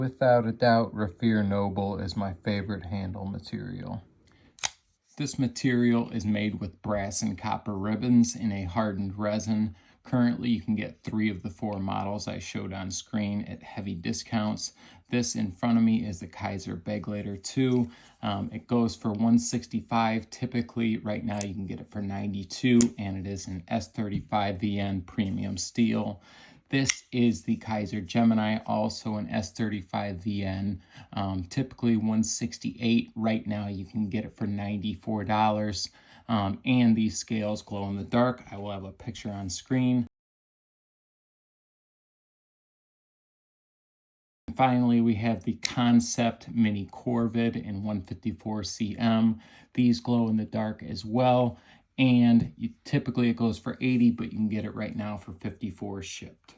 Without a doubt, Raffir Noble is my favorite handle material. This material is made with brass and copper ribbons in a hardened resin. Currently, you can get 3 of the 4 models I showed on screen at heavy discounts. This in front of me is the Kaiser Begleiter 2. It goes for $165. Typically, right now you can get it for $92, and it is an S35 VN premium steel. This is the Kaiser Gemini, also an S35 VN, typically $168. Right now you can get it for $94. And these scales glow in the dark. I will have a picture on screen. And finally, we have the Concept Mini Corvid in 154 cm. These glow in the dark as well. And typically it goes for $80, but you can get it right now for $54 shipped.